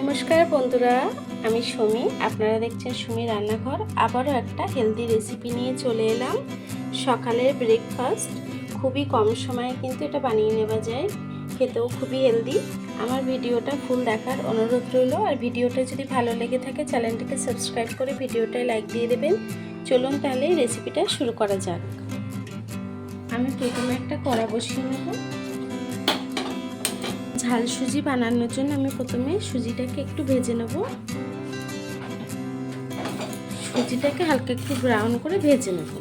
নমস্কার বন্ধুরা, আমি সুমি। আপনারা দেখছেন সুমি রান্নাঘর। আবারও একটা হেলদি রেসিপি নিয়ে চলে এলাম। সকালের ব্রেকফাস্ট খুবই কম সময়ে কিন্তু এটা বানিয়ে নেওয়া যায়, খেতেও খুবই হেলদি। আমার ভিডিওটা ফুল দেখার অনুরোধ রইল। আর ভিডিওটা যদি ভালো লেগে থাকে চ্যানেলটিকে সাবস্ক্রাইব করে ভিডিওটায় লাইক দিয়ে দেবেন। চলুন তাহলে রেসিপিটা শুরু করা যাক। আমি প্রথমে একটা কড়া বসিয়ে নেব। ঝাল সুজি বানানোর জন্য আমি প্রথমে সুজিটাকে একটু ভেজে নেব। সুজিটাকে হালকা একটু ব্রাউন করে ভেজে নেব।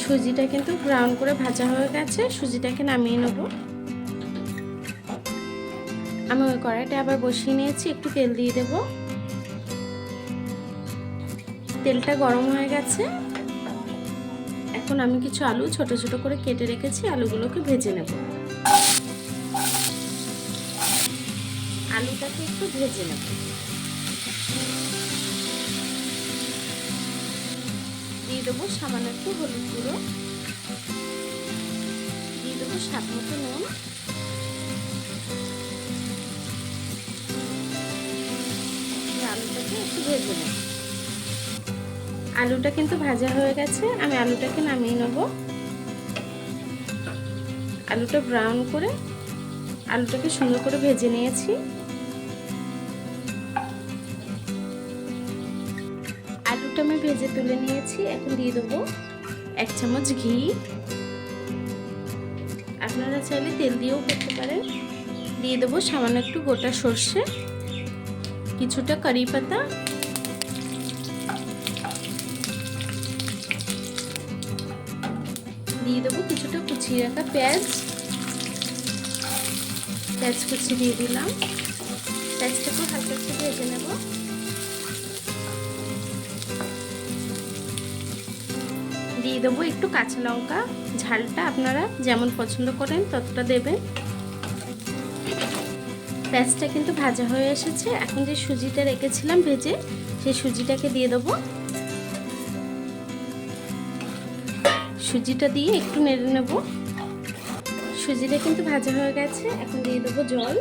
সুজিটা কিন্তু ব্রাউন করে ভাজা হয়ে গেছে, সুজিটাকে নামিয়ে নেব। আমি ওই কড়াইটা আবার বসিয়ে নিয়েছি, একটু তেল দিয়ে দেব। তেলটা গরম হয়ে গেছে। এখন আমি কিছু আলু ছোট ছোট করে কেটে রেখেছি, আলুগুলোকে ভেজে নেব। আলুটাকে একটু ভেজে নেব। দিয়ে দেবো সামান্য একটু হলুদ গুঁড়ো, দিয়ে দেবো স্বাদ মতো নুন, আলুটাকে একটু ভেজে নেব। আলুটা কিন্তু ভাজা হয়ে গেছে, আমি আলুটাকে নামিয়ে নেব। আলুটা ব্রাউন করে আলুটাকে সুন্দর করে ভেজে নিয়েছি। আলুটা আমি ভেজে তুলে নিয়েছি। এখন দিয়ে দেবো 1 চামচ ঘি। আপনারা চাইলে তেল দিয়েও করতে পারেন। দিয়ে দেবো সামান্য একটু গোটা সর্ষে, কিছুটা কারি পাতা, দিয়ে দেবো কিছুটা কুচিয়ে রাখা পেঁয়াজ কুচি দিয়ে দিলাম। পেঁয়াজটাকে হালকা একটু ভেজে নেব। দিয়ে দেবো একটু কাঁচা লঙ্কা, ঝালটা আপনারা যেমন পছন্দ করেন ততটা দেবেন। পেঁয়াজটা কিন্তু ভাজা হয়ে এসেছে। এখন যে সুজিটা রেখেছিলাম ভেজে, সেই সুজিটাকে দিয়ে দেবো। সুজিটা দিয়ে একটু নেড়ে নেব। সুজিটা কিন্তু ভাজা হয়ে গেছে। এখন দিয়ে দেবো জল।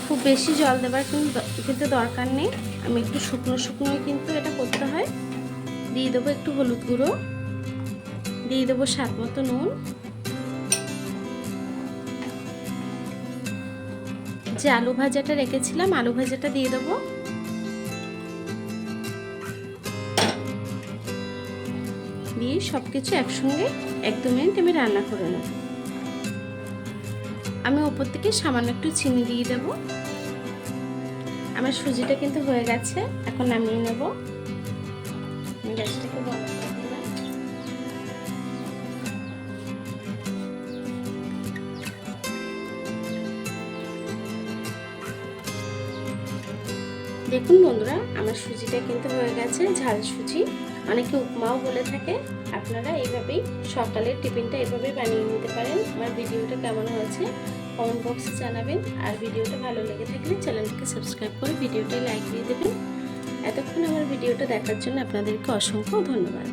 খুব বেশি জল দেবার কিন্তু দরকার নেই। আমি একটু শুকনো শুকনোই কিন্তু এটা করতে হয়। দিয়ে দেবো একটু হলুদ গুঁড়ো, দিয়ে দেবো স্বাদ মতো নুন। যে আলু ভাজাটা রেখেছিলাম, আলু ভাজাটা দিয়ে দেবো। দিয়ে সব কিছু একসঙ্গে 1-2 মিনিট আমি রান্না করে নেব। আমি ওপর থেকে সামান্য একটু চিনি দিয়ে দেব। আমার সুজিটা কিন্তু হয়ে গেছে। এখন নামিয়ে নেব। গ্যাসটাকে বন্ধ করে দিলাম। দেখুন বন্ধুরা, আমার সুজিটা কিন্তু হয়ে গেছে। ঝাল সুজি, অনেকে উপমাও বলে থাকে। আপনারা এইভাবেই সকালের টিফিনটা এভাবেই বানিয়ে নিতে পারেন। আমার ভিডিওটা কেমন হয়েছে কমেন্ট বক্সে জানাবেন। আর ভিডিওটা ভালো লেগে থাকলে চ্যানেলটিকে সাবস্ক্রাইব করে ভিডিওটায় লাইক দিয়ে দেবেন। এতক্ষণ আমার ভিডিওটা দেখার জন্য আপনাদেরকে অসংখ্য ধন্যবাদ।